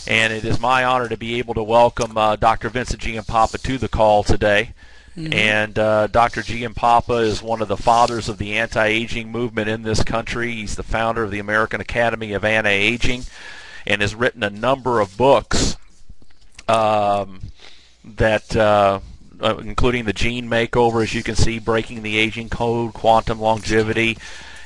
And it is my honor to be able to welcome Dr. Vincent Giampapa to the call today. And Dr. Giampapa is one of the fathers of the anti-aging movement in this country. He's the founder of the American Academy of Anti-Aging and has written a number of books including the Gene Makeover, as you can see, Breaking the Aging Code, Quantum Longevity,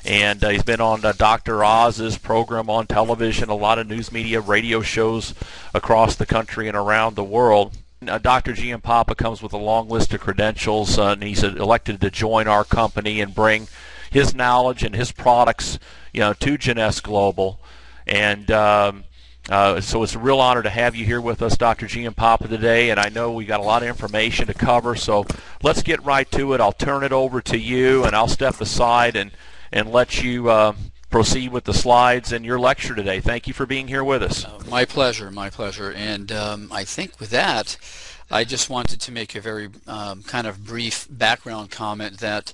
and he's been on Dr. Oz's program on television, a lot of news media, radio shows across the country and around the world. Dr. Giampapa comes with a long list of credentials, and he's elected to join our company and bring his knowledge and his products, to Jeunesse Global. And so it's a real honor to have you here with us, Dr. Giampapa, today. And I know we got a lot of information to cover, so let's get right to it. I'll turn it over to you, and I'll step aside and let you proceed with the slides and your lecture today. Thank you for being here with us. My pleasure, my pleasure. And I think with that, I just wanted to make a very kind of brief background comment that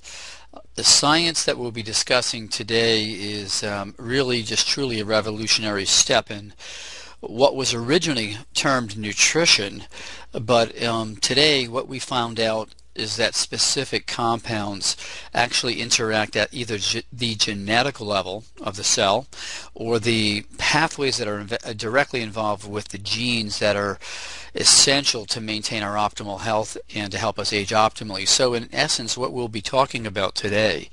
the science that we'll be discussing today is really just truly a revolutionary step in what was originally termed nutrition, but today what we found out is that specific compounds actually interact at either the genetic level of the cell or the pathways that are directly involved with the genes that are essential to maintain our optimal health and to help us age optimally. So in essence, what we'll be talking about today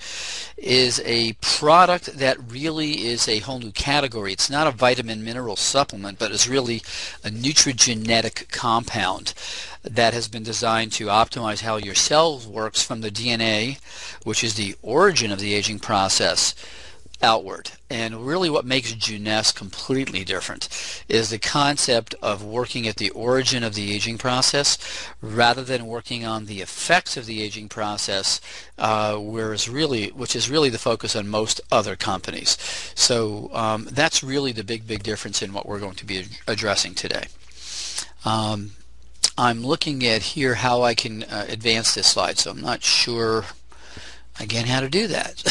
is a product that really is a whole new category. It's not a vitamin mineral supplement, but it's really a nutrigenetic compound that has been designed to optimize how your cells works from the DNA, which is the origin of the aging process, outward. And really what makes Jeunesse completely different is the concept of working at the origin of the aging process rather than working on the effects of the aging process, which is really the focus on most other companies. So that's really the big difference in what we're going to be addressing today. I'm looking at here how I can advance this slide, so I'm not sure again how to do that.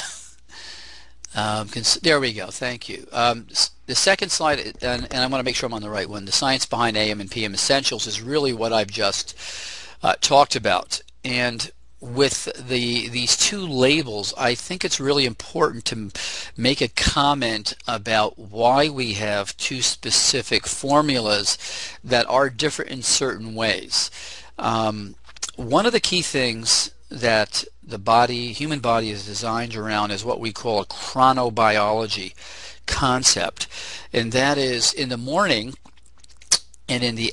There we go. Thank you. The second slide, and I want to make sure I'm on the right one, the science behind AM and PM essentials is really what I've just talked about. And with these two labels, I think it's really important to make a comment about why we have two specific formulas that are different in certain ways. One of the key things that the human body is designed around is what we call a chronobiology concept, and that is in the morning and in the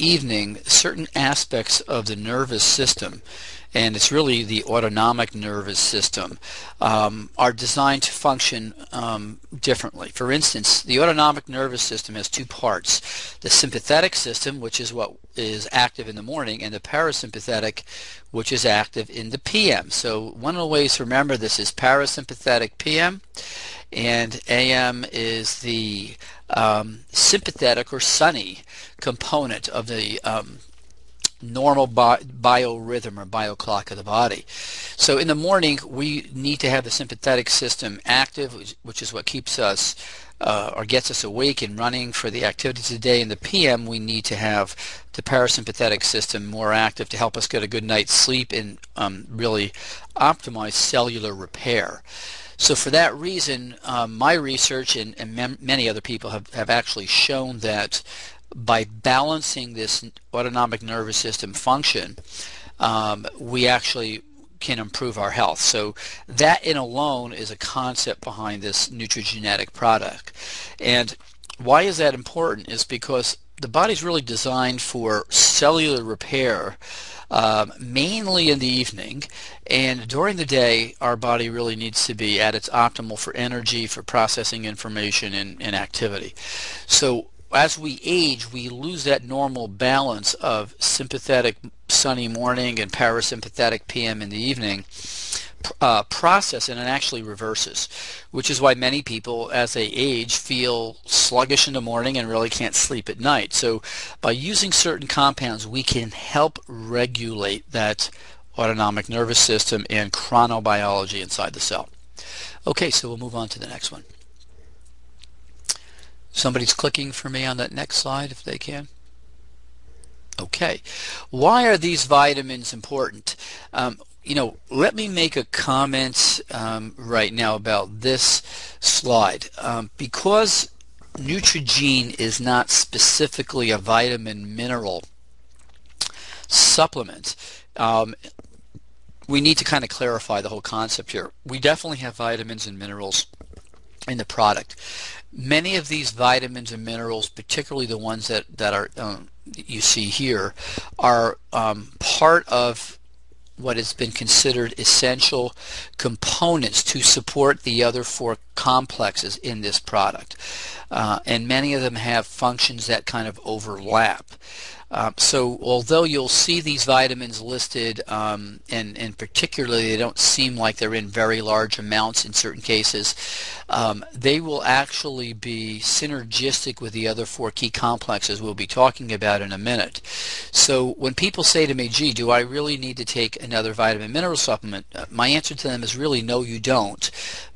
evening, certain aspects of the nervous system, and it's really the autonomic nervous system, are designed to function differently. For instance, the autonomic nervous system has two parts: the sympathetic system, which is what is active in the morning, and the parasympathetic, which is active in the PM. So one of the ways to remember this is parasympathetic PM, and AM is the sympathetic or sunny component of the normal biorhythm or bioclock of the body. So in the morning we need to have the sympathetic system active, which is what keeps us or gets us awake and running for the activities of the day. In the PM we need to have the parasympathetic system more active to help us get a good night's sleep and really optimize cellular repair. So for that reason, my research and many other people have actually shown that by balancing this autonomic nervous system function, we actually can improve our health. So that in alone is a concept behind this nutrigenetic product. And why is that important is because the body's really designed for cellular repair, mainly in the evening, and during the day our body really needs to be at its optimal for energy, for processing information and activity. So as we age, we lose that normal balance of sympathetic sunny morning and parasympathetic PM in the evening process, and it actually reverses, which is why many people as they age feel sluggish in the morning and really can't sleep at night. So by using certain compounds we can help regulate that autonomic nervous system and chronobiology inside the cell. Okay, so we'll move on to the next one. Somebody's clicking for me on that next slide if they can. Okay, why are these vitamins important? Let me make a comment right now about this slide. Because Neutrogena is not specifically a vitamin mineral supplement, we need to kind of clarify the whole concept here. We definitely have vitamins and minerals in the product. Many of these vitamins and minerals, particularly the ones that are you see here, are part of what has been considered essential components to support the other four complexes in this product. And many of them have functions that kind of overlap. So although you'll see these vitamins listed, and particularly they don't seem like they're in very large amounts in certain cases, they will actually be synergistic with the other four key complexes we'll be talking about in a minute. So when people say to me, gee, do I really need to take another vitamin mineral supplement? My answer to them is really no, you don't,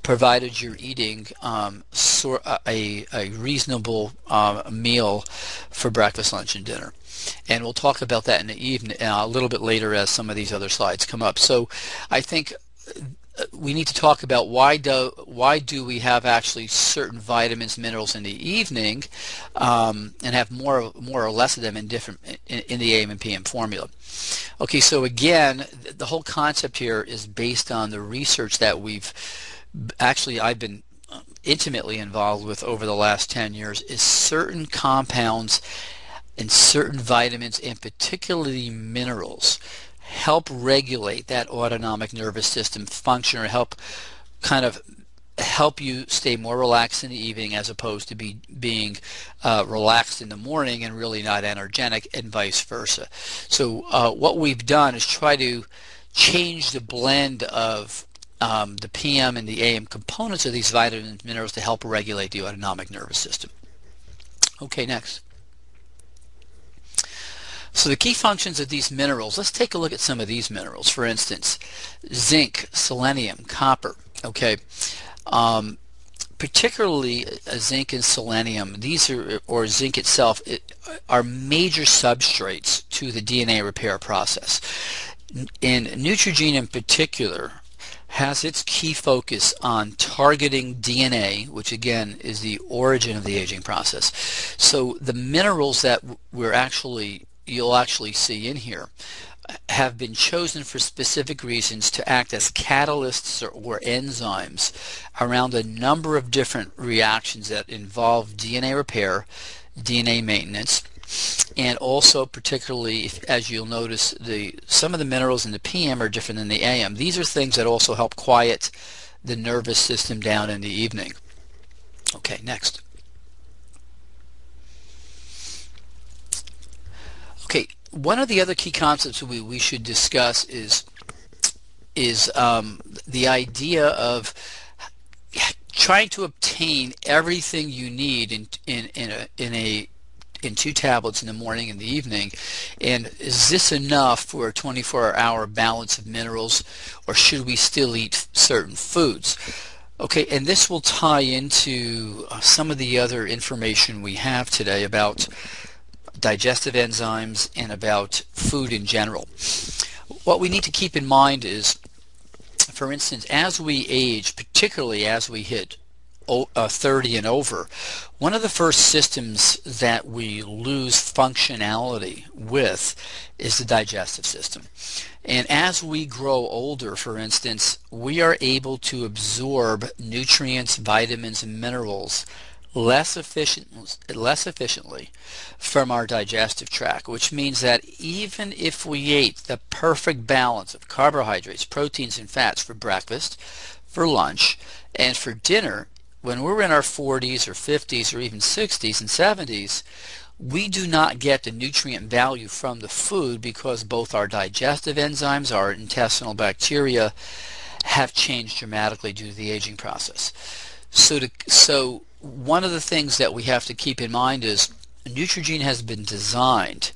provided you're eating a reasonable meal for breakfast, lunch, and dinner. And we'll talk about that in the evening a little bit later as some of these other slides come up. So I think we need to talk about why do we have actually certain vitamins, minerals in the evening, and have more or less of them in the AM and PM formula. Okay, so again, the whole concept here is based on the research that I've been intimately involved with over the last 10 years. Is certain compounds and certain vitamins, and particularly minerals, help regulate that autonomic nervous system function, or help you stay more relaxed in the evening as opposed to being relaxed in the morning and really not energetic, and vice versa. So what we've done is try to change the blend of the PM and the AM components of these vitamins and minerals to help regulate the autonomic nervous system. Okay, next. So the key functions of these minerals, let's take a look at some of these minerals. For instance, zinc, selenium, copper. Okay, particularly zinc and selenium, or zinc itself, are major substrates to the DNA repair process. And Neutrogena in particular has its key focus on targeting DNA, which again is the origin of the aging process. So the minerals that you'll actually see in here have been chosen for specific reasons to act as catalysts or enzymes around a number of different reactions that involve DNA repair, DNA maintenance, and also particularly, as you'll notice, some of the minerals in the PM are different than the AM. These are things that also help quiet the nervous system down in the evening. Okay, next. Okay, one of the other key concepts we should discuss is the idea of trying to obtain everything you need in 2 tablets in the morning and the evening. And is this enough for a 24-hour balance of minerals, or should we still eat certain foods? Okay, and this will tie into some of the other information we have today about digestive enzymes and about food in general. What we need to keep in mind is, for instance, as we age, particularly as we hit 30 and over, one of the first systems that we lose functionality with is the digestive system. And as we grow older, for instance, we are able to absorb nutrients, vitamins, and minerals less efficiently from our digestive tract, which means that even if we ate the perfect balance of carbohydrates, proteins, and fats for breakfast, for lunch, and for dinner, when we're in our 40s or 50s or even 60s and 70s, we do not get the nutrient value from the food because both our digestive enzymes, our intestinal bacteria, have changed dramatically due to the aging process. So one of the things that we have to keep in mind is Neutrogena has been designed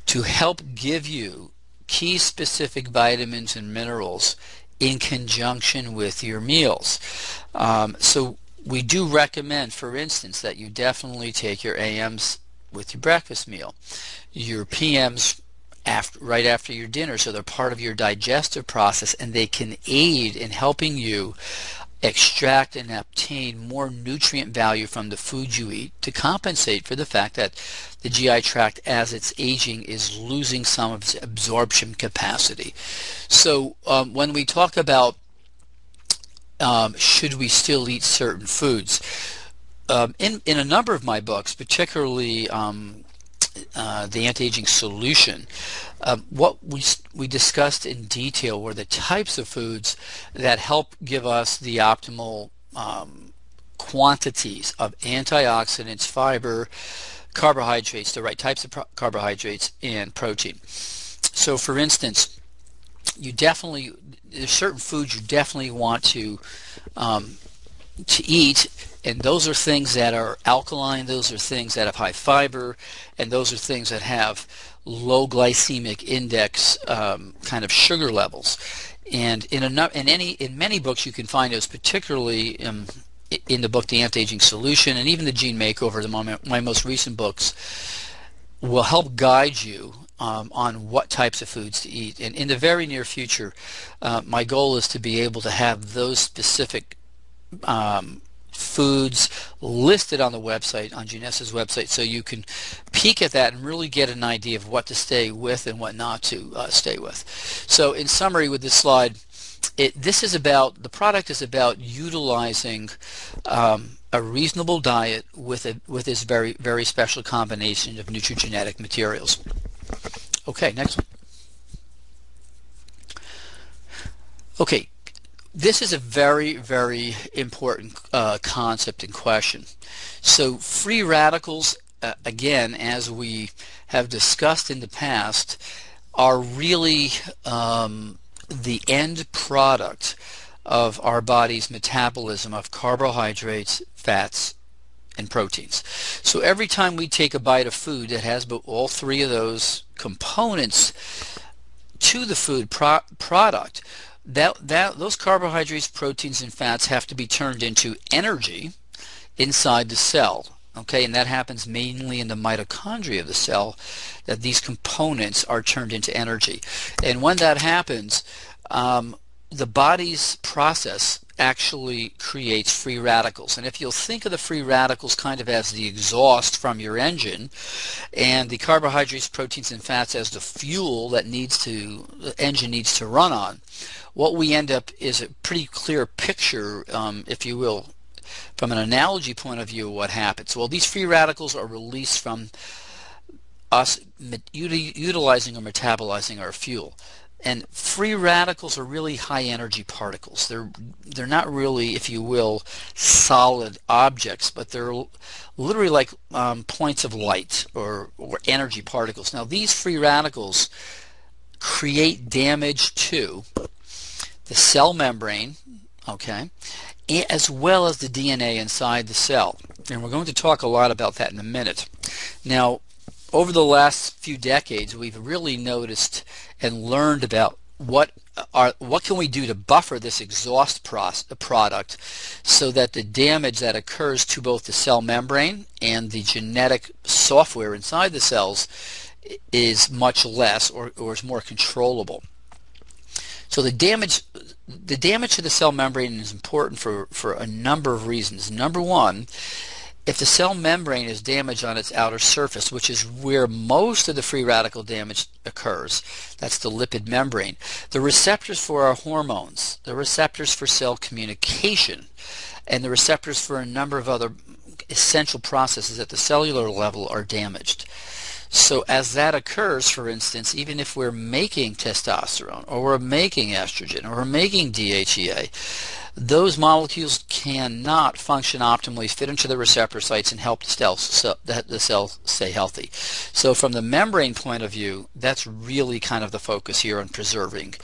to help give you key specific vitamins and minerals in conjunction with your meals. So we do recommend, for instance, that you definitely take your AMs with your breakfast meal, your PMs right after your dinner, so they're part of your digestive process, and they can aid in helping you extract and obtain more nutrient value from the food you eat to compensate for the fact that the GI tract, as it's aging, is losing some of its absorption capacity. So when we talk about should we still eat certain foods, in a number of my books, particularly the Anti-Aging Solution, what we discussed in detail were the types of foods that help give us the optimal quantities of antioxidants, fiber, carbohydrates, the right types of carbohydrates, and protein. So for instance, there's certain foods you definitely want to eat, and those are things that are alkaline, those are things that have high fiber, and those are things that have low glycemic index kind of sugar levels. And in many books you can find those, particularly in the book The Anti-Aging Solution, and even the Gene Makeover, my most recent books, will help guide you on what types of foods to eat. And in the very near future, my goal is to be able to have those specific foods listed on the website, on Jeunesse's website, so you can peek at that and really get an idea of what to stay with and what not to stay with. So in summary with this slide, the product is about utilizing a reasonable diet with this very, very special combination of nutrigenetic materials. Okay, next one. Okay, this is a very, very important concept and question. So free radicals, again, as we have discussed in the past, are really the end product of our body's metabolism of carbohydrates, fats, and proteins. So every time we take a bite of food that has all three of those components to the food product, those carbohydrates, proteins, and fats have to be turned into energy inside the cell. Okay, and that happens mainly in the mitochondria of the cell, that these components are turned into energy. And when that happens, the body's process actually creates free radicals. And if you'll think of the free radicals kind of as the exhaust from your engine, and the carbohydrates, proteins, and fats as the fuel that the engine needs to run on, what we end up is a pretty clear picture, if you will, from an analogy point of view of what happens. Well, these free radicals are released from us utilizing or metabolizing our fuel. And free radicals are really high energy particles. They're not really, if you will, solid objects, but they're literally like points of light or energy particles. Now these free radicals create damage to the cell membrane, okay, as well as the DNA inside the cell. And we're going to talk a lot about that in a minute. Now, over the last few decades, we've really noticed and learned about what can we do to buffer this exhaust product so that the damage that occurs to both the cell membrane and the genetic software inside the cells is much less or is more controllable. So the damage to the cell membrane is important for a number of reasons. Number one, if the cell membrane is damaged on its outer surface, which is where most of the free radical damage occurs, that's the lipid membrane, the receptors for our hormones, the receptors for cell communication, and the receptors for a number of other essential processes at the cellular level are damaged. So as that occurs, for instance, even if we're making testosterone or we're making estrogen or we're making DHEA, those molecules cannot function optimally, fit into the receptor sites, and help the cell stay healthy. So from the membrane point of view, that's really kind of the focus here on preserving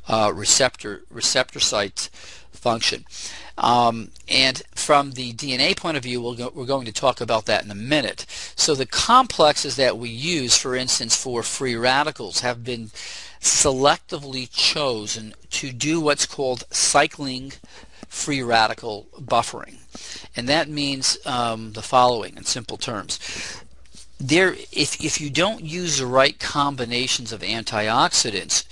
receptor site function. And from the DNA point of view, we're going to talk about that in a minute. So the complexes that we use, for instance, for free radicals have been selectively chosen to do what's called cycling free radical buffering. And that means the following in simple terms. If you don't use the right combinations of antioxidants,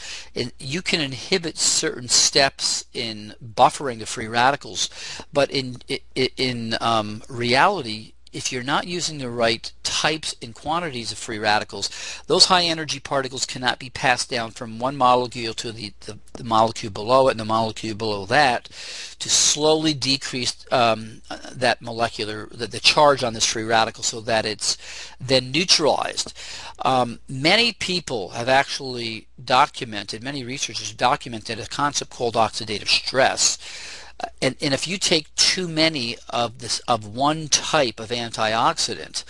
you can inhibit certain steps in buffering the free radicals, but in reality, if you're not using the right types and quantities of free radicals, those high energy particles cannot be passed down from one molecule to the molecule below it and the molecule below that to slowly decrease that molecular, the charge on this free radical so that it's then neutralized. Many people have actually documented, many researchers documented a concept called oxidative stress. And if you take too many of one type of antioxidant,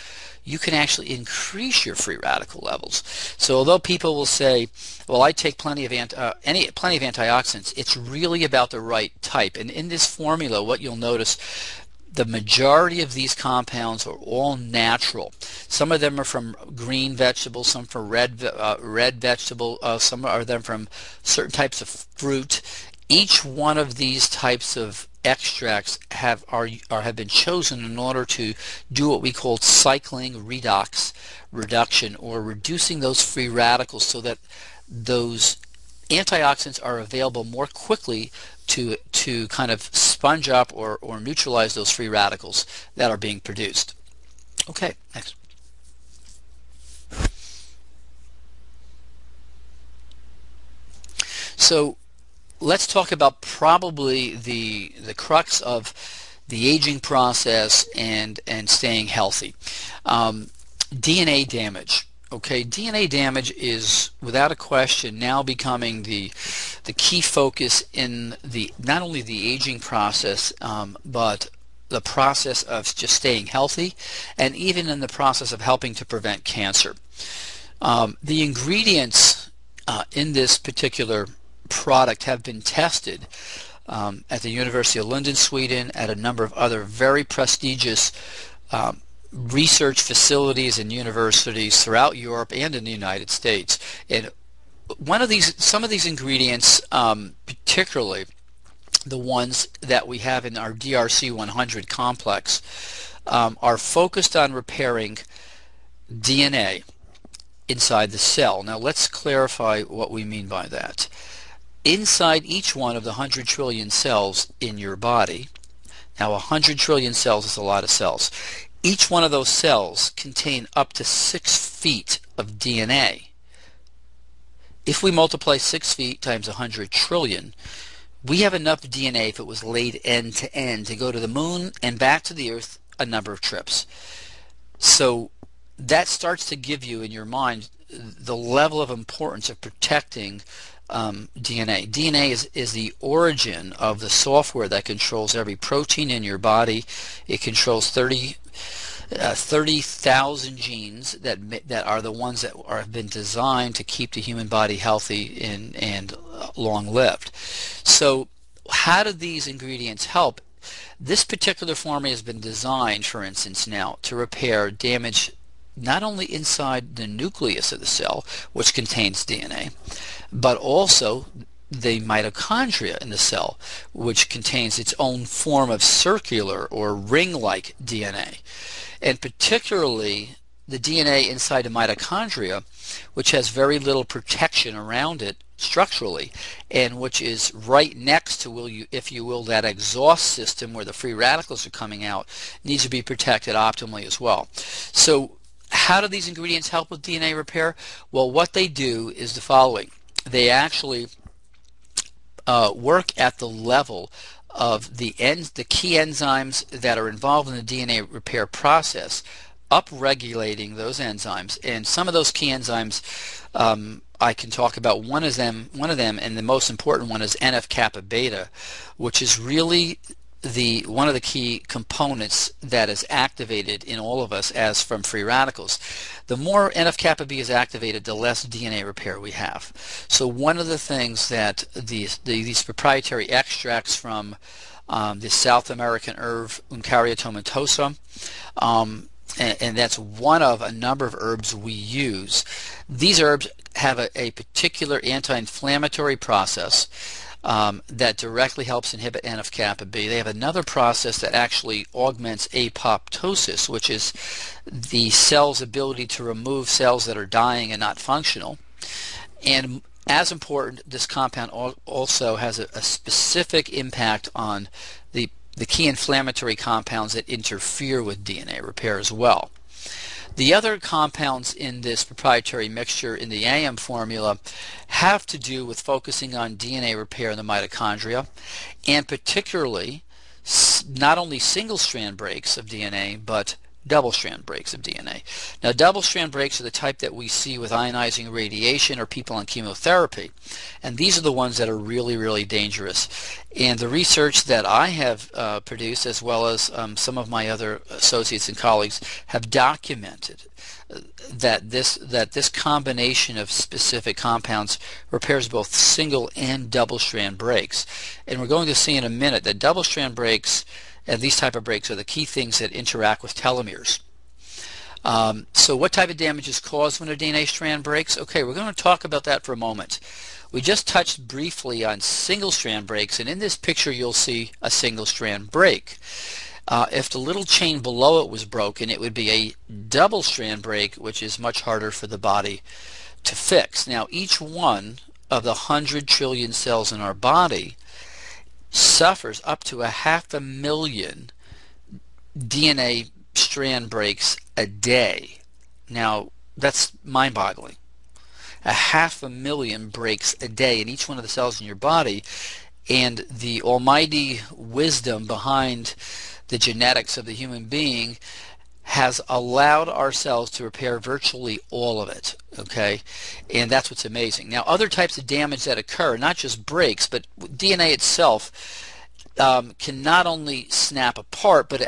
you can actually increase your free radical levels. So although people will say, well, I take plenty of antioxidants, it's really about the right type. And in this formula, what you'll notice, the majority of these compounds are all natural. Some of them are from green vegetables, some from red vegetable, some are them from certain types of fruit. Each one of these types of extracts have been chosen in order to do what we call cycling reduction, or reducing those free radicals so that those antioxidants are available more quickly to kind of sponge up or neutralize those free radicals that are being produced. Okay, next. So let's talk about probably the crux of the aging process and staying healthy. DNA damage. Okay, DNA damage is without a question now becoming the key focus in not only the aging process, but the process of just staying healthy, and even in the process of helping to prevent cancer. The ingredients in this particular product have been tested at the University of Lund in Sweden, at a number of other very prestigious research facilities and universities throughout Europe and in the United States. And some of these ingredients, particularly the ones that we have in our DRC 100 complex, are focused on repairing DNA inside the cell. Now let's clarify what we mean by that. Inside each one of the 100 trillion cells in your body, now 100 trillion cells is a lot of cells, each one of those cells contain up to 6 feet of DNA. If we multiply 6 feet times 100 trillion, we have enough DNA, if it was laid end to end, to go to the moon and back to the earth a number of trips. So that starts to give you in your mind the level of importance of protecting DNA. DNA is the origin of the software that controls every protein in your body. It controls 30,000 genes that are the ones that have been designed to keep the human body healthy and long-lived. So how do these ingredients help? This particular formula has been designed, for instance, now to repair damage not only inside the nucleus of the cell, which contains DNA, but also the mitochondria in the cell, which contains its own form of circular or ring-like DNA. And particularly the DNA inside the mitochondria, which has very little protection around it structurally, and which is right next to, if you will, that exhaust system where the free radicals are coming out, needs to be protected optimally as well. So how do these ingredients help with DNA repair? Well, what they do is the following. They actually work at the level of the key enzymes that are involved in the DNA repair process, upregulating those enzymes. And some of those key enzymes I can talk about. One of them, and the most important one, is NF-kappa beta, which is really one of the key components that is activated in all of us as from free radicals. The more NF-kappa B is activated, the less DNA repair we have. So one of the things that these proprietary extracts from the South American herb Uncaria tomentosa, and that's one of a number of herbs we use. These herbs have a particular anti-inflammatory process. that directly helps inhibit NF-kappa B. They have another process that actually augments apoptosis, which is the cell's ability to remove cells that are dying and not functional. And as important, this compound also has a specific impact on the key inflammatory compounds that interfere with DNA repair as well. The other compounds in this proprietary mixture in the AM formula have to do with focusing on DNA repair in the mitochondria, and particularly not only single-strand breaks of DNA, but double-strand breaks of DNA. Now, double-strand breaks are the type that we see with ionizing radiation or people on chemotherapy, and these are the ones that are really, really dangerous. And the research that I have produced, as well as some of my other associates and colleagues, have documented that this combination of specific compounds repairs both single and double-strand breaks. And we're going to see in a minute that double-strand breaks and these type of breaks are the key things that interact with telomeres. So what type of damage is caused when a DNA strand breaks? Okay, we're going to talk about that for a moment. We just touched briefly on single strand breaks, and in this picture you'll see a single strand break. If the little chain below it was broken, it would be a double strand break, which is much harder for the body to fix. Now, each one of the 100 trillion cells in our body suffers up to 500,000 DNA strand breaks a day. Now, that's mind-boggling. 500,000 breaks a day in each one of the cells in your body, and the almighty wisdom behind the genetics of the human being has allowed our cells to repair virtually all of it, okay? And that's what's amazing. Now, other types of damage that occur, not just breaks, but DNA itself can not only snap apart, but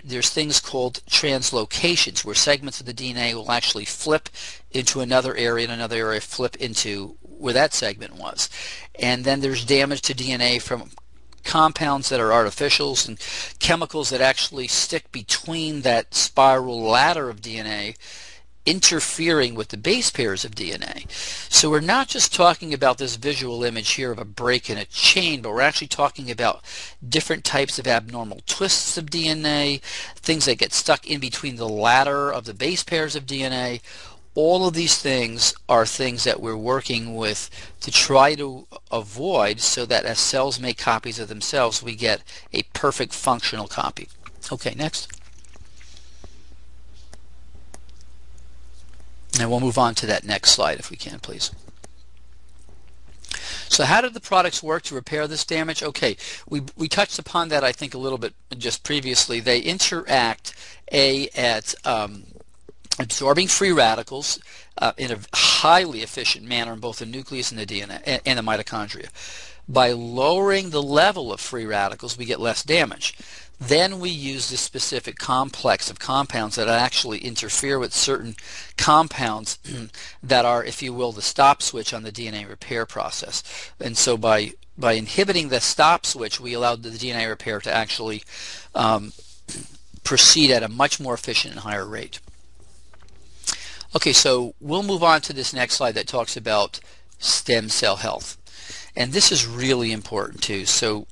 there's things called translocations, where segments of the DNA will actually flip into another area, and another area flip into where that segment was. And then there's damage to DNA from compounds that are artificials and chemicals that actually stick between that spiral ladder of DNA, interfering with the base pairs of DNA. So we're not just talking about this visual image here of a break in a chain, but we're actually talking about different types of abnormal twists of DNA, things that get stuck in between the ladder of the base pairs of DNA. All of these things are things that we're working with to try to avoid, so that as cells make copies of themselves, we get a perfect functional copy. Okay, next. And we'll move on to that next slide if we can, please. So how did the products work to repair this damage? Okay, we touched upon that, I think, a little bit just previously. They interact at absorbing free radicals in a highly efficient manner in both the nucleus and the DNA and the mitochondria. By lowering the level of free radicals, we get less damage. Then we use this specific complex of compounds that actually interfere with certain compounds that are, if you will, the stop switch on the DNA repair process. And so by inhibiting the stop switch, we allowed the DNA repair to actually proceed at a much more efficient and higher rate. Okay, so we'll move on to this next slide that talks about stem cell health. And this is really important too. So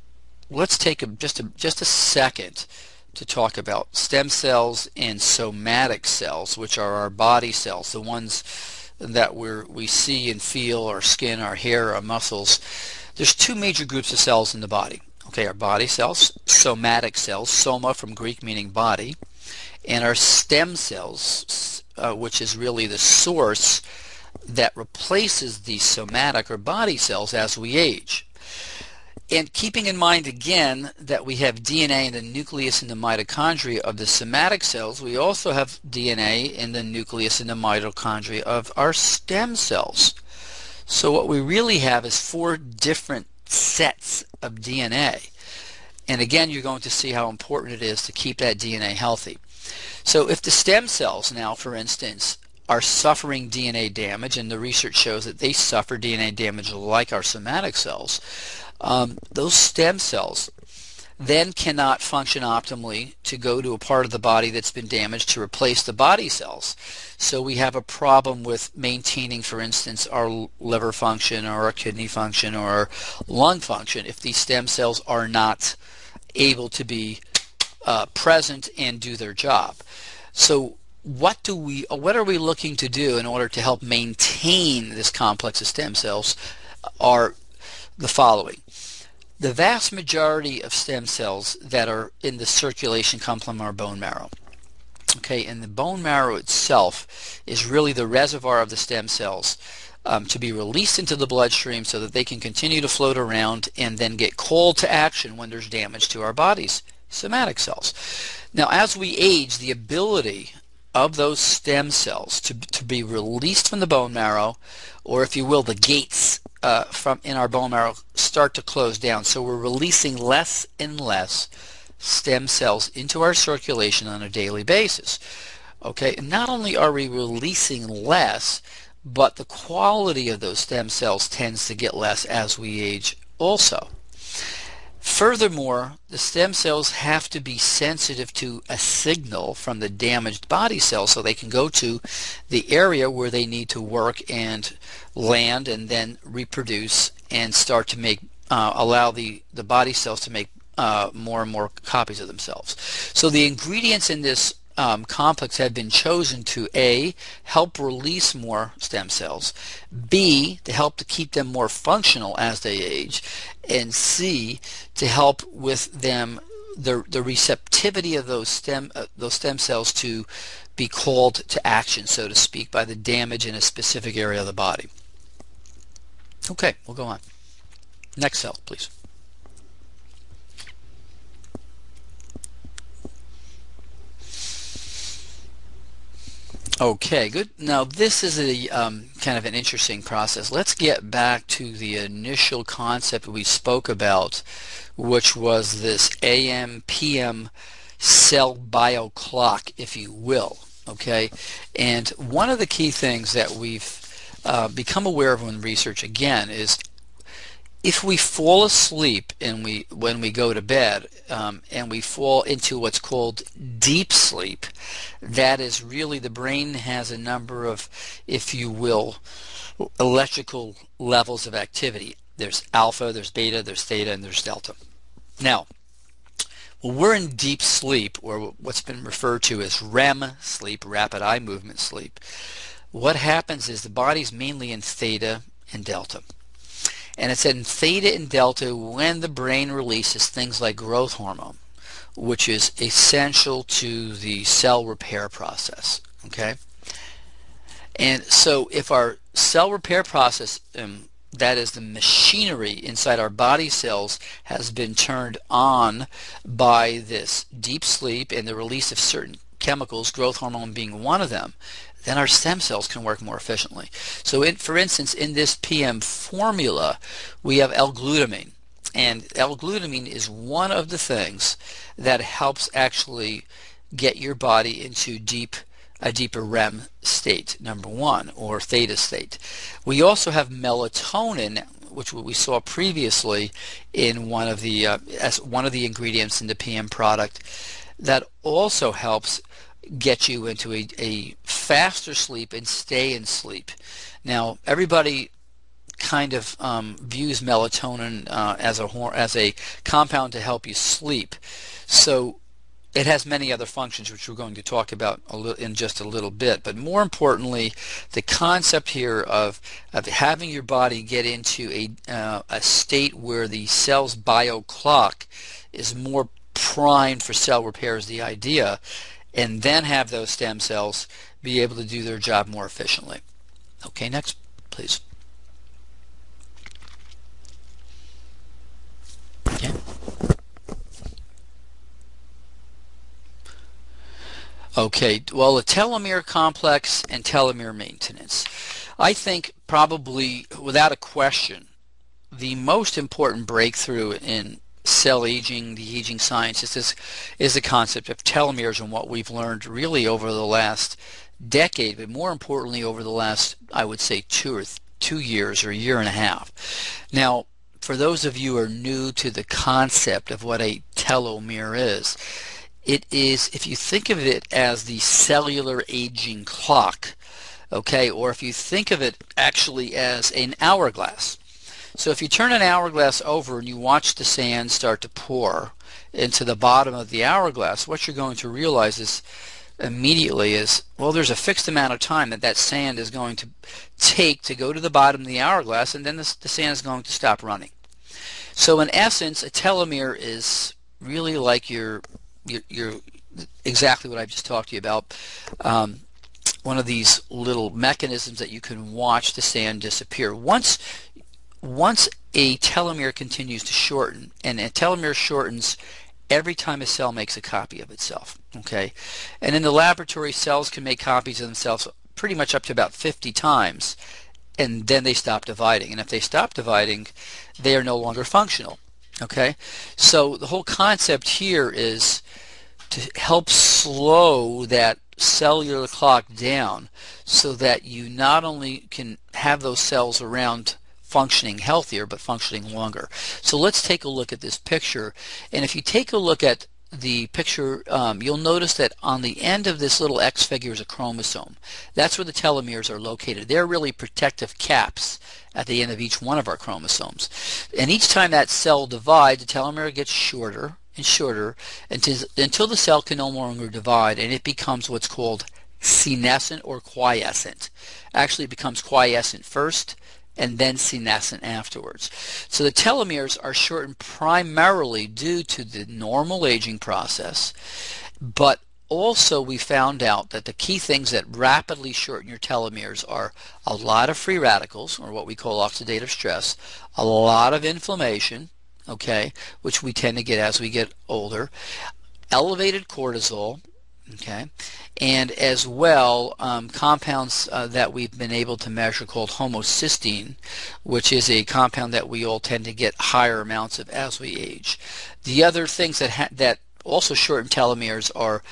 let's take just a second to talk about stem cells and somatic cells, which are our body cells, the ones that we see and feel, our skin, our hair, our muscles. There's two major groups of cells in the body. Okay, our body cells, somatic cells, soma from Greek meaning body, and our stem cells, which is really the source that replaces the somatic or body cells as we age. And keeping in mind again that we have DNA in the nucleus and the mitochondria of the somatic cells, we also have DNA in the nucleus and the mitochondria of our stem cells. So what we really have is 4 different sets of DNA. And again, you're going to see how important it is to keep that DNA healthy. So if the stem cells now, for instance, are suffering DNA damage, and the research shows that they suffer DNA damage like our somatic cells, those stem cells, then cannot function optimally to go to a part of the body that's been damaged to replace the body cells. So we have a problem with maintaining, for instance, our liver function or our kidney function or our lung function if these stem cells are not able to be present and do their job. So what are we looking to do in order to help maintain this complex of stem cells are the following. The vast majority of stem cells that are in the circulation come from our bone marrow. Okay, and the bone marrow itself is really the reservoir of the stem cells to be released into the bloodstream so that they can continue to float around and then get called to action when there's damage to our body's somatic cells. Now, as we age, the ability of those stem cells to be released from the bone marrow, or if you will, the gates from in our bone marrow start to close down. So we're releasing less and less stem cells into our circulation on a daily basis. Okay, and not only are we releasing less, but the quality of those stem cells tends to get less as we age also. Furthermore, the stem cells have to be sensitive to a signal from the damaged body cells so they can go to the area where they need to work and land and then reproduce and start to make allow the body cells to make more and more copies of themselves. So the ingredients in this complex have been chosen to A, help release more stem cells, B, to help to keep them more functional as they age, and C, to help with them the receptivity of those stem cells to be called to action, so to speak, by the damage in a specific area of the body. Okay, we'll go on. Next cell, please. Okay, good. Now this is a kind of an interesting process. Let's get back to the initial concept we spoke about, which was this AM/PM cell bio clock, if you will. Okay, and one of the key things that we've become aware of in research again is if we fall asleep and when we go to bed and we fall into what's called deep sleep, that is really the brain has a number of, if you will, electrical levels of activity. There's alpha, there's beta, there's theta, and there's delta. Now, when we're in deep sleep, or what's been referred to as REM sleep, rapid eye movement sleep, what happens is the body's mainly in theta and delta. And it's in theta and delta when the brain releases things like growth hormone, which is essential to the cell repair process. Okay? And so if our cell repair process, that is the machinery inside our body cells, has been turned on by this deep sleep and the release of certain chemicals, growth hormone being one of them, then our stem cells can work more efficiently. So for instance, in this PM formula, we have L-glutamine. And L-glutamine is one of the things that helps actually get your body into a deeper REM state, number one, or theta state. We also have melatonin, which we saw previously in one of the as one of the ingredients in the PM product, that also helps get you into a faster sleep and stay in sleep. Now, everybody kind of views melatonin as a compound to help you sleep. So it has many other functions, which we're going to talk about in just a little bit. But more importantly, the concept here of having your body get into a state where the cell's bio clock is more primed for cell repair is the idea, and then have those stem cells be able to do their job more efficiently. Okay, next, please. Okay. Okay, well, the telomere complex and telomere maintenance. I think probably, without a question, the most important breakthrough in cell aging, the aging sciences, is the concept of telomeres and what we've learned really over the last decade, but more importantly over the last, I would say, 2 years or a year and a half. Now, for those of you who are new to the concept of what a telomere is. It is, if you think of it as the cellular aging clock, okay, or if you think of it actually as an hourglass. So if you turn an hourglass over and you watch the sand start to pour into the bottom of the hourglass, what you're going to realize is immediately is, well, there's a fixed amount of time that that sand is going to take to go to the bottom of the hourglass, and then the sand is going to stop running. So in essence, a telomere is really like your exactly what I've just talked to you about. One of these little mechanisms that you can watch the sand disappear. Once a telomere continues to shorten, and a telomere shortens every time a cell makes a copy of itself, okay? And in the laboratory, cells can make copies of themselves pretty much up to about 50 times, and then they stop dividing. And if they stop dividing, they are no longer functional, okay? So the whole concept here is to help slow that cellular clock down so that you not only can have those cells around functioning healthier, but functioning longer. So let's take a look at this picture. And if you take a look at the picture, you'll notice that on the end of this little X figure is a chromosome. That's where the telomeres are located. They're really protective caps at the end of each one of our chromosomes. And each time that cell divides, the telomere gets shorter and shorter until the cell can no longer divide, and it becomes what's called senescent or quiescent. Actually, it becomes quiescent first, and then senescent afterwards. So the telomeres are shortened primarily due to the normal aging process, but also we found out that the key things that rapidly shorten your telomeres are a lot of free radicals, or what we call oxidative stress, a lot of inflammation, okay, which we tend to get as we get older, elevated cortisol, okay, and as well compounds that we've been able to measure called homocysteine, which is a compound that we all tend to get higher amounts of as we age. The other things that also shorten telomeres are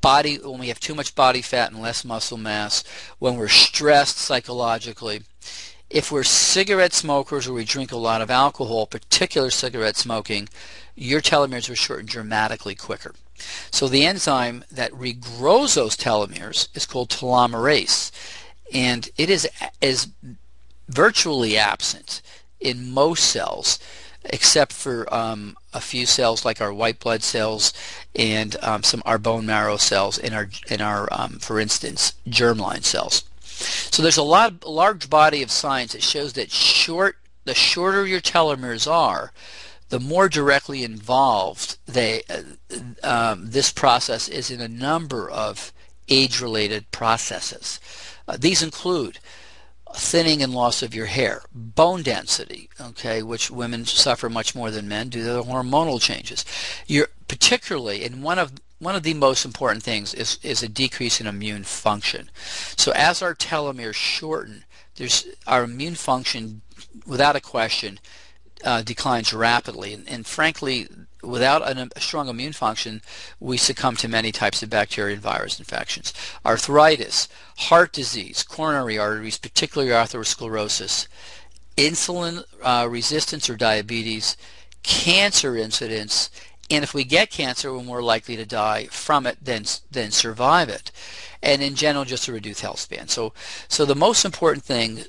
when we have too much body fat and less muscle mass, when we're stressed psychologically, if we're cigarette smokers or we drink a lot of alcohol, particular cigarette smoking, your telomeres will shorten dramatically quicker. So the enzyme that regrows those telomeres is called telomerase, and it is virtually absent in most cells, except for a few cells like our white blood cells and our bone marrow cells and our for instance germline cells. So there's a large body of science that shows that the shorter your telomeres are, the more directly involved this process is in a number of age-related processes. These include thinning and loss of your hair, bone density, okay, which women suffer much more than men due to the hormonal changes. Particularly, and one of the most important things is a decrease in immune function. So as our telomeres shorten, our immune function, without a question, declines rapidly, and frankly, without a strong immune function, we succumb to many types of bacteria and virus infections. Arthritis, heart disease, coronary arteries, particularly atherosclerosis, insulin resistance or diabetes, cancer incidence, and if we get cancer, we're more likely to die from it than survive it, and in general, just a reduced health span. So the most important thing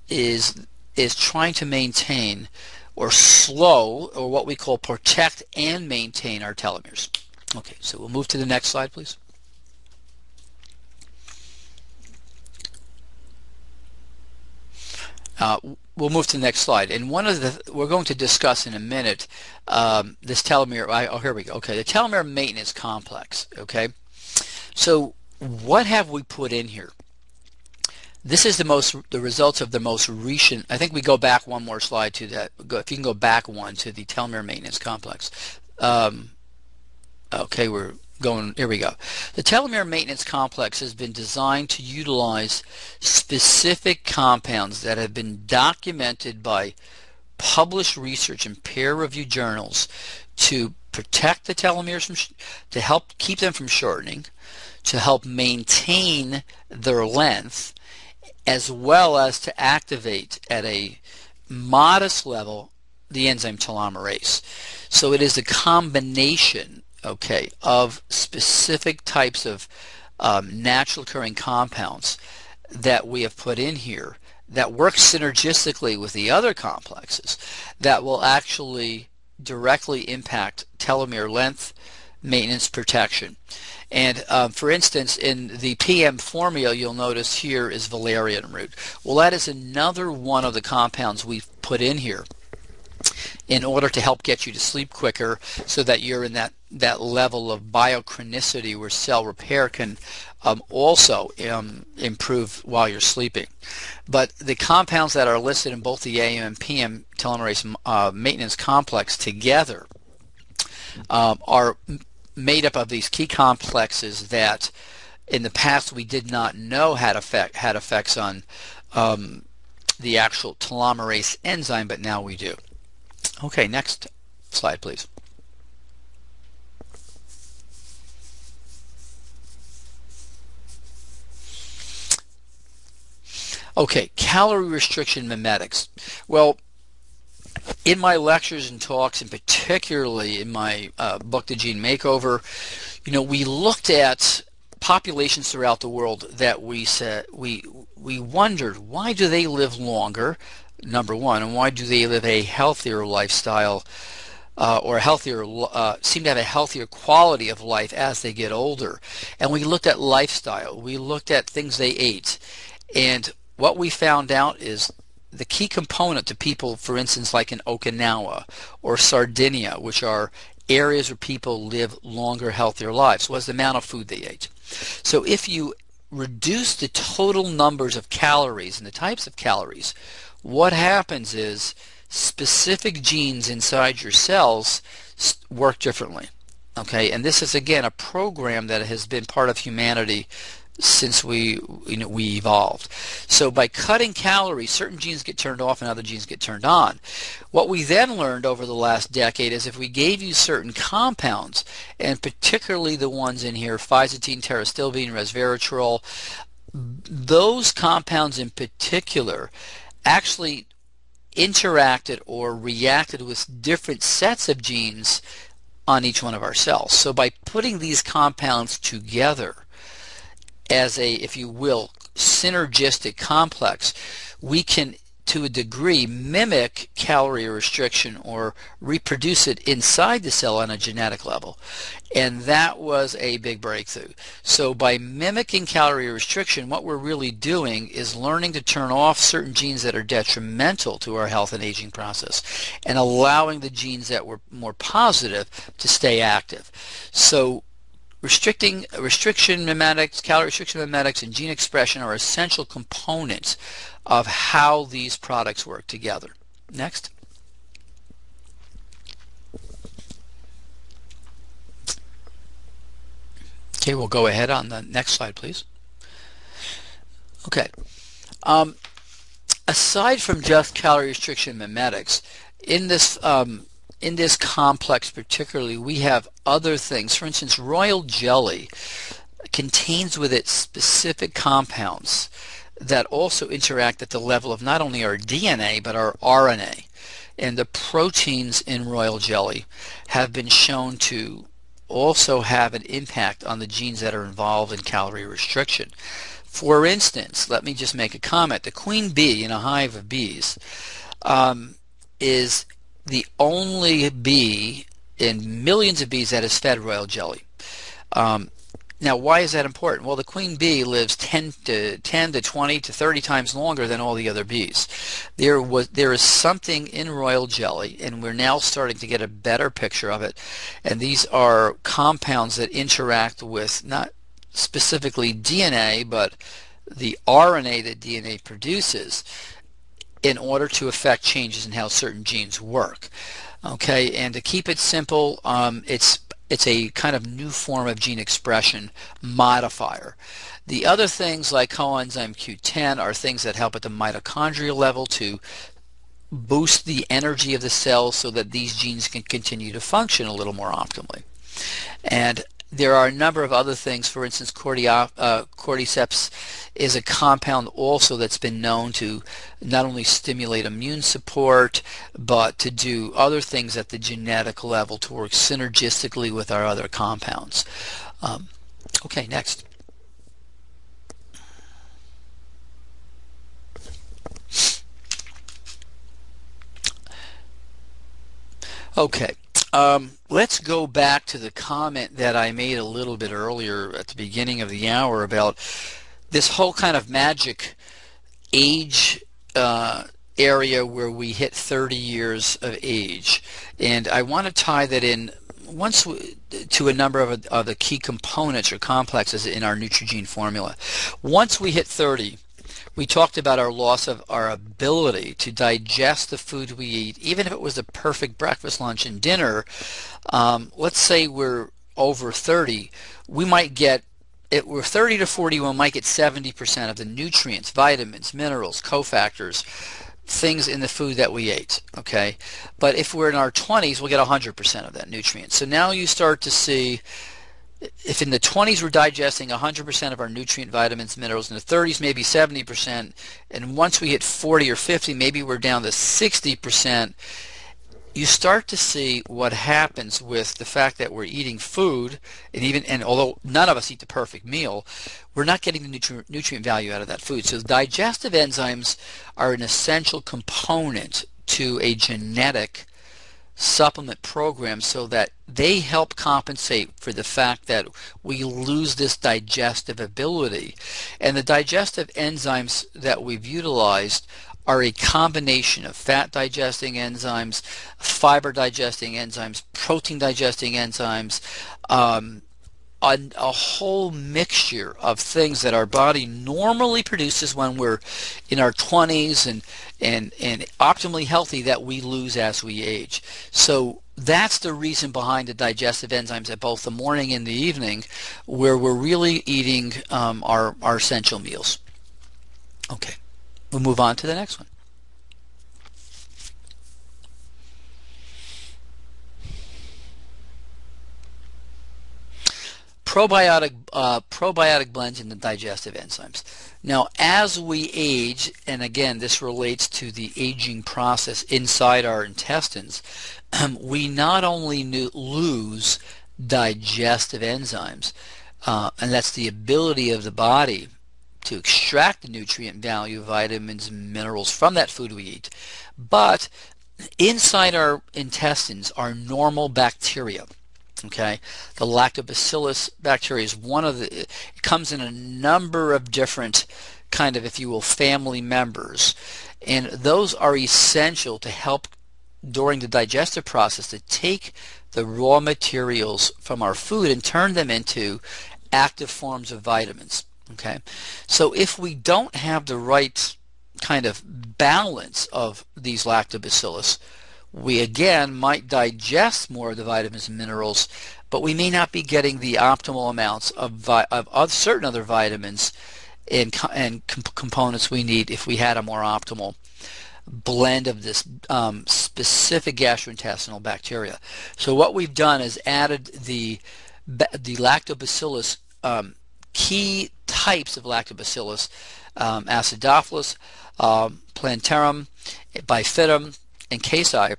is trying to maintain or slow, or what we call protect and maintain our telomeres. Okay, so we'll move to the next slide, please. We'll move to the next slide, and we're going to discuss in a minute this telomere. Here we go. Okay, the telomere maintenance complex. Okay, so what have we put in here? This is the results of the most recent. I think we go back one more slide to that. If you can go back one to the telomere maintenance complex. Okay, we're going. Here we go. The telomere maintenance complex has been designed to utilize specific compounds that have been documented by published research in peer-reviewed journals to protect the telomeres, to help keep them from shortening, to help maintain their length, as well as to activate at a modest level the enzyme telomerase. So it is a combination, okay, of specific types of natural occurring compounds that we have put in here that work synergistically with the other complexes that will actually directly impact telomere length, maintenance, protection. And for instance, in the PM formula, you'll notice here is valerian root. Well, that is another one of the compounds we've put in here in order to help get you to sleep quicker, so that you're in that level of biochronicity where cell repair can also improve while you're sleeping. But the compounds that are listed in both the AM and PM telomerase maintenance complex together are made up of these key complexes that in the past we did not know had effects on the actual telomerase enzyme, but now we do. Okay, next slide, please. Okay, calorie restriction mimetics. Well, in my lectures and talks, and particularly in my book, The Gene Makeover, you know, we looked at populations throughout the world that we said we wondered, why do they live longer, number one, and why do they live a healthier lifestyle, or healthier, seem to have a healthier quality of life as they get older. And we looked at lifestyle, we looked at things they ate, and what we found out is the key component to people, for instance, like in Okinawa or Sardinia, which are areas where people live longer, healthier lives, was the amount of food they ate. So if you reduce the total numbers of calories and the types of calories, what happens is specific genes inside your cells work differently. Okay, and this is again a program that has been part of humanity since we evolved. So by cutting calories, certain genes get turned off and other genes get turned on. What we then learned over the last decade is if we gave you certain compounds, and particularly the ones in here, phyzatine, terastilbene, resveratrol, those compounds in particular actually interacted or reacted with different sets of genes on each one of our cells. So by putting these compounds together as a, if you will, synergistic complex, we can, to a degree, mimic calorie restriction or reproduce it inside the cell on a genetic level. And that was a big breakthrough. So by mimicking calorie restriction, what we're really doing is learning to turn off certain genes that are detrimental to our health and aging process, and allowing the genes that were more positive to stay active. So restriction mimetics, calorie restriction mimetics, and gene expression are essential components of how these products work together. Next. Okay, we'll go ahead on the next slide, please. Okay. Aside from just calorie restriction mimetics, in this complex particularly, we have other things. For instance, royal jelly contains with it specific compounds that also interact at the level of not only our DNA but our RNA. And the proteins in royal jelly have been shown to also have an impact on the genes that are involved in calorie restriction. For instance, let me just make a comment. The queen bee in a hive of bees is the only bee in millions of bees that is fed royal jelly. Now, why is that important? Well, the queen bee lives 10 to 20 to 30 times longer than all the other bees. There is something in royal jelly, and we're now starting to get a better picture of it. And these are compounds that interact with not specifically DNA, but the RNA that DNA produces, in order to affect changes in how certain genes work. Okay, and to keep it simple, it's a kind of new form of gene expression modifier. The other things like coenzyme Q10 are things that help at the mitochondrial level to boost the energy of the cells so that these genes can continue to function a little more optimally. And there are a number of other things. For instance, cordyceps is a compound also that's been known to not only stimulate immune support, but to do other things at the genetic level to work synergistically with our other compounds. Okay, next. Okay, let's go back to the comment that I made a little bit earlier at the beginning of the hour about this whole kind of magic age area where we hit 30 years of age. And I want to tie that in to a number of the key components or complexes in our Neutrogena formula. Once we hit 30, we talked about our loss of our ability to digest the food we eat, even if it was the perfect breakfast, lunch, and dinner. Let's say we're over 30, we might get, we're 30 to 40, we might get 70% of the nutrients, vitamins, minerals, cofactors, things in the food that we ate, okay? But if we're in our 20s, we'll get 100% of that nutrient. So now you start to see, if in the 20s we're digesting 100% of our nutrient, vitamins, minerals, in the 30s maybe 70%, and once we hit 40 or 50, maybe we're down to 60%, you start to see what happens with the fact that we're eating food, and although none of us eat the perfect meal, we're not getting the nutrient value out of that food. So digestive enzymes are an essential component to a genetic supplement program, so that they help compensate for the fact that we lose this digestive ability. And the digestive enzymes that we've utilized are a combination of fat digesting enzymes, fiber digesting enzymes, protein digesting enzymes, a whole mixture of things that our body normally produces when we're in our 20s and optimally healthy, that we lose as we age. So that's the reason behind the digestive enzymes at both the morning and the evening, where we're really eating our essential meals. Okay, we'll move on to the next one. Probiotic blends in the digestive enzymes. Now, as we age, and again, this relates to the aging process inside our intestines, we not only lose digestive enzymes, and that's the ability of the body to extract the nutrient value, vitamins, and minerals from that food we eat, but inside our intestines are normal bacteria. Okay, the lactobacillus bacteria is one of the, it comes in a number of different kind of, if you will, family members, and those are essential to help during the digestive process to take the raw materials from our food and turn them into active forms of vitamins. Okay, so if we don't have the right kind of balance of these lactobacillus, we again might digest more of the vitamins and minerals, but we may not be getting the optimal amounts of certain other vitamins and components we need if we had a more optimal blend of this specific gastrointestinal bacteria. So what we've done is added the lactobacillus, key types of lactobacillus, acidophilus, plantarum, bifidum, and casi.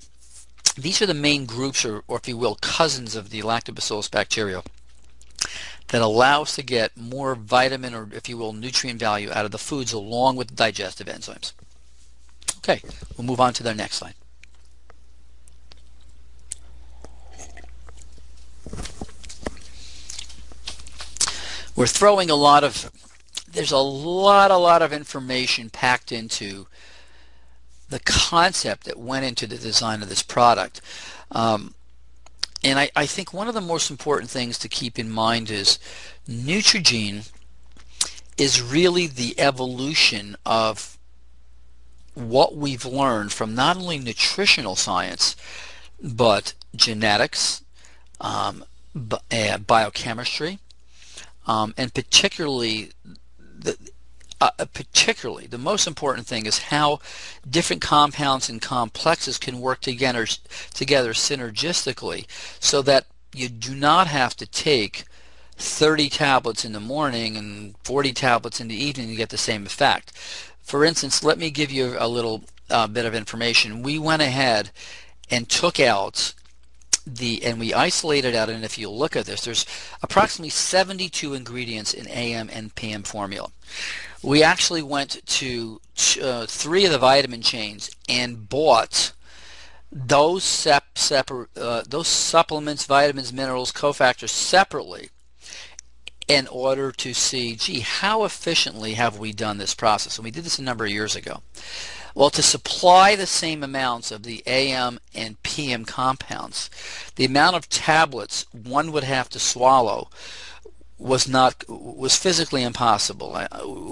These are the main groups, or if you will, cousins of the lactobacillus bacteria, that allow us to get more vitamin, or if you will, nutrient value out of the foods along with the digestive enzymes. Okay, we'll move on to the next slide. We're throwing there's a lot of information packed into the concept that went into the design of this product. And I think one of the most important things to keep in mind is Neutrogena is really the evolution of what we've learned from not only nutritional science, but genetics, biochemistry, and particularly the most important thing is how different compounds and complexes can work together synergistically, so that you do not have to take 30 tablets in the morning and 40 tablets in the evening to get the same effect. For instance, let me give you a little bit of information. We went ahead and took out and we isolated out, and if you look at this, there's approximately 72 ingredients in AM and PM formula. We actually went to 3 of the vitamin chains and bought those supplements, vitamins, minerals, cofactors separately in order to see, gee, how efficiently have we done this process? And we did this a number of years ago. Well, to supply the same amounts of the AM and PM compounds, the amount of tablets one would have to swallow was physically impossible.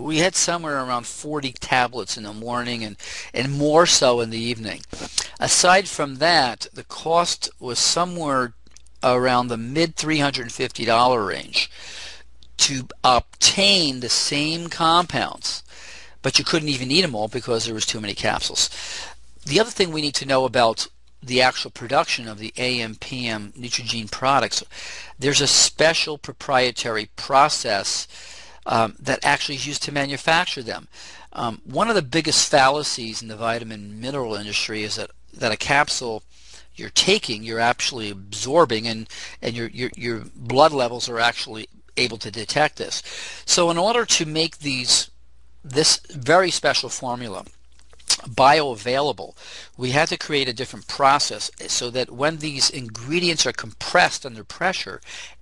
We had somewhere around 40 tablets in the morning and more so in the evening. Aside from that, the cost was somewhere around the mid $350 range to obtain the same compounds, but you couldn't even eat them all because there was too many capsules. The other thing we need to know about the actual production of the AM/PM Neutrogena products, there's a special proprietary process that actually is used to manufacture them. One of the biggest fallacies in the vitamin mineral industry is that a capsule you're taking, you're actually absorbing, and your blood levels are actually able to detect this. So in order to make this very special formula bioavailable, we had to create a different process so that when these ingredients are compressed under pressure,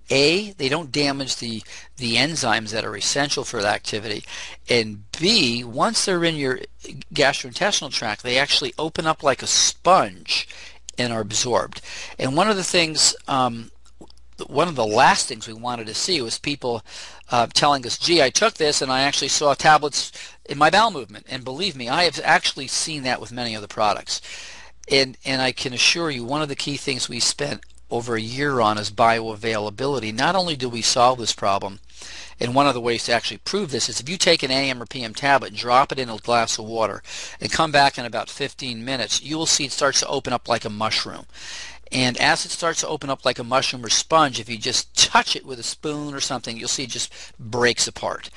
A, they don't damage the enzymes that are essential for the activity, and B, once they're in your gastrointestinal tract, they actually open up like a sponge and are absorbed. And one of the things, one of the last things we wanted to see was people telling us, gee, I took this and I actually saw tablets in my bowel movement. And believe me, I have actually seen that with many other products. And I can assure you, one of the key things we spent over a year on is bioavailability. Not only do we solve this problem, and one of the ways to actually prove this is if you take an AM or PM tablet and drop it in a glass of water and come back in about 15 minutes, you will see it starts to open up like a mushroom. And as it starts to open up like a mushroom or sponge, if you just touch it with a spoon or something, you'll see it just breaks apart.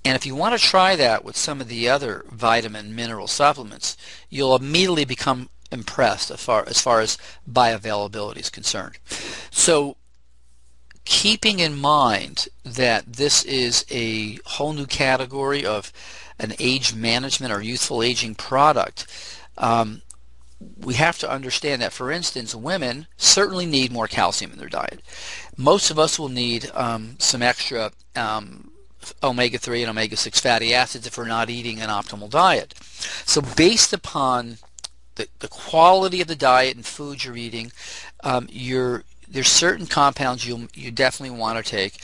And if you want to try that with some of the other vitamin mineral supplements, you'll immediately become impressed as far as bioavailability is concerned. So keeping in mind that this is a whole new category of an age management or youthful aging product, we have to understand that, for instance, women certainly need more calcium in their diet. Most of us will need some extra omega-3 and omega-6 fatty acids if we're not eating an optimal diet. So based upon the quality of the diet and food you're eating, there's certain compounds you definitely want to take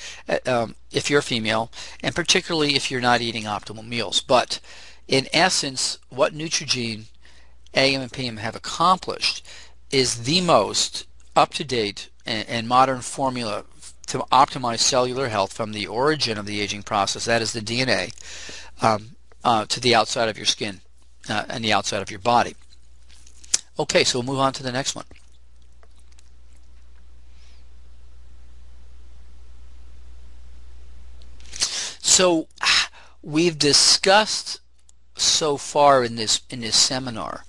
if you're a female, and particularly if you're not eating optimal meals. But in essence, what Neutrogena AM and PM have accomplished is the most up-to-date and modern formula to optimize cellular health from the origin of the aging process, that is the DNA, to the outside of your skin and the outside of your body. Okay, so we'll move on to the next one. So we've discussed so far in this seminar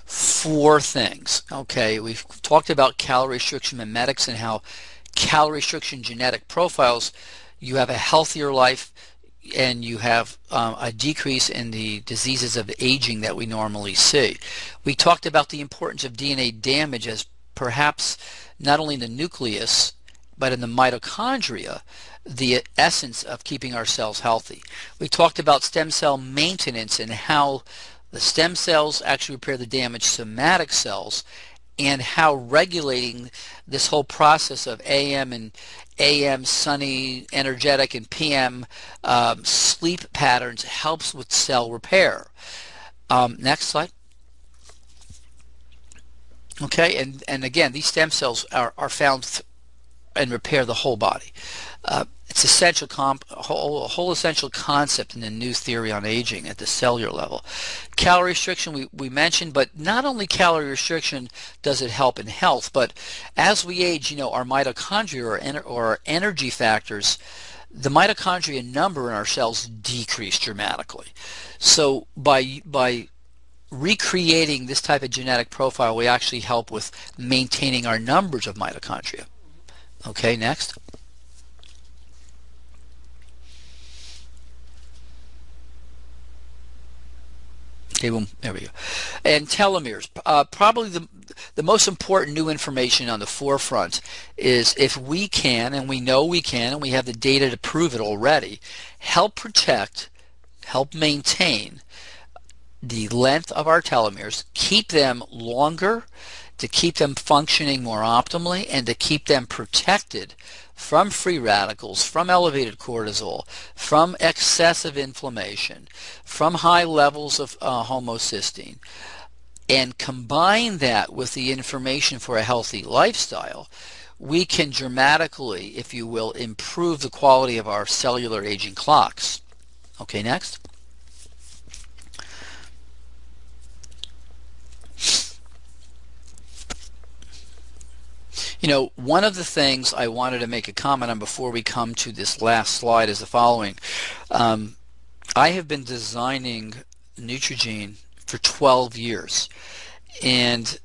4 things. Okay, we've talked about calorie restriction mimetics and how calorie restriction genetic profiles, you have a healthier life and you have a decrease in the diseases of aging that we normally see. We talked about the importance of DNA damage as perhaps not only in the nucleus but in the mitochondria, the essence of keeping our cells healthy. We talked about stem cell maintenance and how the stem cells actually repair the damaged somatic cells, and how regulating this whole process of AM sunny, energetic, and PM sleep patterns helps with cell repair. Next slide. Okay, and again, these stem cells are found and repair the whole body. It's essential a whole essential concept in the new theory on aging at the cellular level. Calorie restriction we mentioned, but not only calorie restriction does it help in health, but as we age, our mitochondria or our energy factors, the mitochondria number in our cells decrease dramatically. So by recreating this type of genetic profile, we actually help with maintaining our numbers of mitochondria. Okay, next. Okay, boom, there we go. And telomeres. Probably the most important new information on the forefront is if we can, and we know we can, and we have the data to prove it already, help protect, help maintain the length of our telomeres, keep them longer, to keep them functioning more optimally, and to keep them protected from free radicals, from elevated cortisol, from excessive inflammation, from high levels of homocysteine, and combine that with the information for a healthy lifestyle, we can dramatically, if you will, improve the quality of our cellular aging clocks. Okay, next. One of the things I wanted to make a comment on before we come to this last slide is the following. I have been designing Neutrogena for 12 years, and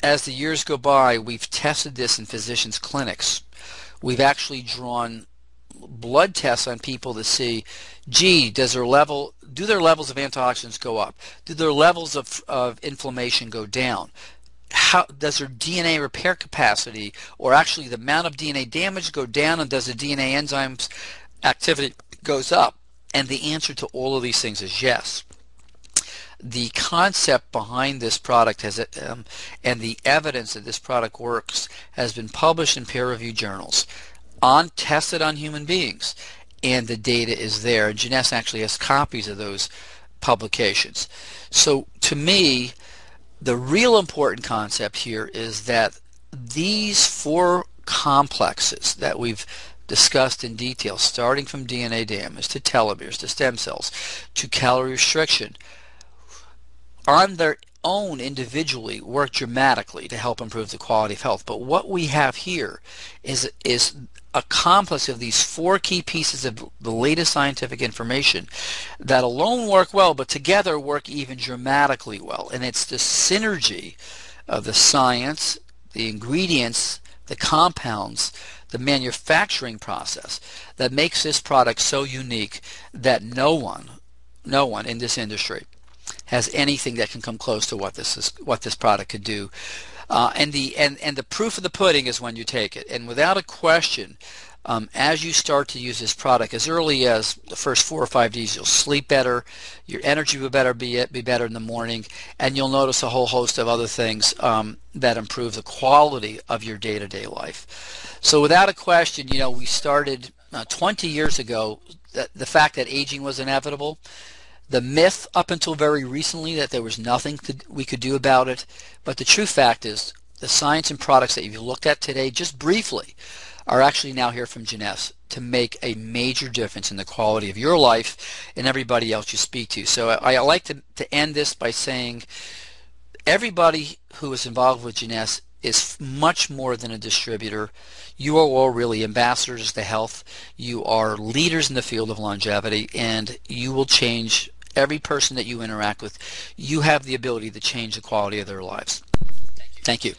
as the years go by, we've tested this in physicians' clinics. We've actually drawn blood tests on people to see, gee, do their levels of antioxidants go up? Do their levels of inflammation go down? How does their DNA repair capacity, or actually the amount of DNA damage, go down, and does the DNA enzymes activity goes up? And the answer to all of these things is yes. The concept behind this product and the evidence that this product works has been published in peer-reviewed journals, tested on human beings, and the data is there. And Jeunesse actually has copies of those publications. So to me, the real important concept here is that these four complexes that we've discussed in detail, starting from DNA damage to telomeres to stem cells to calorie restriction, on their own individually work dramatically to help improve the quality of health. But what we have here is a complex of these four key pieces of the latest scientific information that alone work well, but together work even dramatically well. And it's the synergy of the science, the ingredients, the compounds, the manufacturing process that makes this product so unique that no one in this industry has anything that can come close to what this product could do. And the proof of the pudding is when you take it. And without a question, as you start to use this product, as early as the first 4 or 5 days, you'll sleep better, your energy will be better in the morning, and you'll notice a whole host of other things that improve the quality of your day-to-day life. So without a question, we started 20 years ago, the fact that aging was inevitable. The myth up until very recently that there was nothing we could do about it, but the true fact is the science and products that you've looked at today, just briefly, are actually now here from Jeunesse to make a major difference in the quality of your life and everybody else you speak to. So I like to end this by saying everybody who is involved with Jeunesse is much more than a distributor. You are all really ambassadors to health. You are leaders in the field of longevity, and you will change every person that you interact with. You have the ability to change the quality of their lives. Thank you.